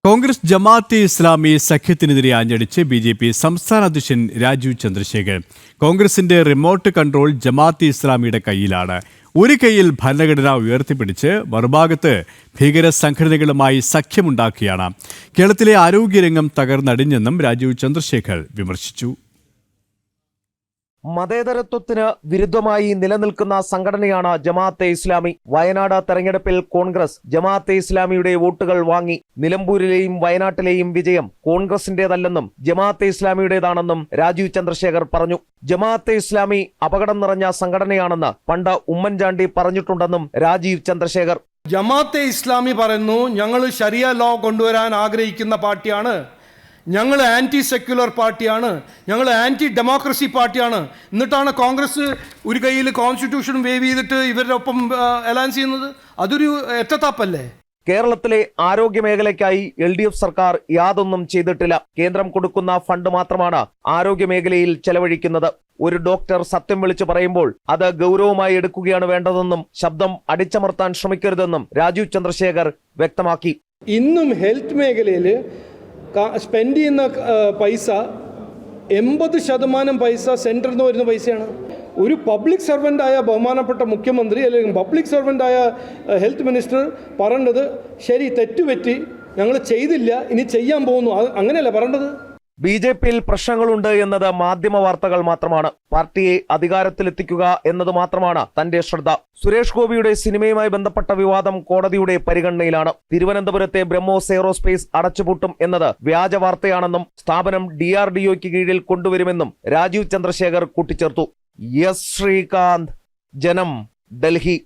Congress Jamaat-e Islami സഖ്യത്തിനെതിരെ ആഞ്ഞടിച്ച് BJP. സംസ്ഥാന അധ്യക്ഷൻ രാജീവ് ചന്ദ്രശേഖർ. കോൺഗ്രസിന്റെ റിമോട്ട് കൺട്രോൾ ജമാഅത്തെ ഇസ്ലാമിയുടെ കയ്യിലാണ്. ഒരു കൈയിൽ ഭരണഘടന ഉയർത്തിപ്പിടിച്ച് മറുഭാഗത്ത് ഭീകര സംഘടനകളുമായി സഖ്യമുണ്ടാക്കിയാണ്. കേരളത്തിലെ ആരോഗ്യരംഗം തകർന്നടിഞ്ഞെന്നും രാജീവ് ചന്ദ്രശേഖർ വിമർശിച്ചു. മതേതരത്വത്തിന് വിരുദ്ധമായി നിലനിൽക്കുന്ന സംഘടനയാണ് ജമാഅത്തെ ഇസ്ലാമി. വയനാട് തെരഞ്ഞെടുപ്പിൽ കോൺഗ്രസ് ജമാഅത്തെ ഇസ്ലാമിയുടെ വോട്ടുകൾ വാങ്ങി. നിലമ്പൂരിലെയും വയനാട്ടിലെയും വിജയം കോൺഗ്രസിന്റേതല്ലെന്നും ജമാഅത്തെ ഇസ്ലാമിയുടേതാണെന്നും രാജീവ് ചന്ദ്രശേഖർ പറഞ്ഞു. ജമാഅത്തെ ഇസ്ലാമി അപകടം നിറഞ്ഞ സംഘടനയാണെന്ന് പണ്ട് ഉമ്മൻചാണ്ടി പറഞ്ഞിട്ടുണ്ടെന്നും രാജീവ് ചന്ദ്രശേഖർ. ജമാഅത്തെ ഇസ്ലാമി പറയുന്നു, ഞങ്ങൾ ശരിയ ലോ കൊണ്ടുവരാൻ ആഗ്രഹിക്കുന്ന പാർട്ടിയാണ്, ഞങ്ങൾ ആൻറ്റി സെക്യുലർ പാർട്ടിയാണ്, ഞങ്ങൾ ആൻറ്റി ഡെമോക്രസി പാർട്ടിയാണ്. എന്നിട്ടാണ് കോൺഗ്രസ് ഒരു കയ്യിൽ കോൺസ്റ്റിറ്റ്യൂഷൻ വേവ് ചെയ്തിട്ട് ഇവരുടെ ഒപ്പം അലയൻസ് ചെയ്യുന്നത്. അതൊരു എറ്റത്താപ്പല്ലേ? കേരളത്തിലെ ആരോഗ്യ മേഖലയ്ക്കായി LDF സർക്കാർ യാതൊന്നും ചെയ്തിട്ടില്ല. കേന്ദ്രം കൊടുക്കുന്ന ഫണ്ട് മാത്രമാണ് ആരോഗ്യ മേഖലയിൽ ചെലവഴിക്കുന്നത്. ഒരു ഡോക്ടർ സത്യം വിളിച്ചു പറയുമ്പോൾ അത് ഗൗരവമായി എടുക്കുകയാണ് വേണ്ടതെന്നും ശബ്ദം അടിച്ചമർത്താൻ ശ്രമിക്കരുതെന്നും രാജീവ് ചന്ദ്രശേഖർ വ്യക്തമാക്കി. ഇന്നും ഹെൽത്ത് മേഖലയിൽ സ്പെൻഡ് ചെയ്യുന്ന പൈസ 80% പൈസ സെൻട്രൽ നിന്ന് വരുന്ന പൈസയാണ്. ഒരു പബ്ലിക് സർവൻ്റായ ബഹുമാനപ്പെട്ട മുഖ്യമന്ത്രി അല്ലെങ്കിൽ പബ്ലിക് സർവൻ്റായ ഹെൽത്ത് മിനിസ്റ്റർ പറയേണ്ടത് ശരി, തെറ്റുപറ്റി, ഞങ്ങൾ ചെയ്തില്ല, ഇനി ചെയ്യാൻ പോകുന്നു, അങ്ങനെയല്ല പറയേണ്ടത്. BJP-യിൽ പ്രശ്നങ്ങളുണ്ട് എന്നത് മാധ്യമ വാർത്തകൾ മാത്രമാണ്. പാർട്ടിയെ അധികാരത്തിലെത്തിക്കുക എന്നത് മാത്രമാണ് തന്റെ ശ്രദ്ധ. സുരേഷ് ഗോപിയുടെ സിനിമയുമായി ബന്ധപ്പെട്ട വിവാദം കോടതിയുടെ പരിഗണനയിലാണ്. തിരുവനന്തപുരത്തെ ബ്രഹ്മോസ് എയ്റോസ്പേസ് അടച്ചുപൂട്ടും എന്നത് വ്യാജ വാർത്തയാണെന്നും സ്ഥാപനം DRDOയ്ക്ക് കീഴിൽ കൊണ്ടുവരുമെന്നും രാജീവ് ചന്ദ്രശേഖർ കൂട്ടിച്ചേർത്തു. എസ് ശ്രീകാന്ത്, ജനം, ഡൽഹി.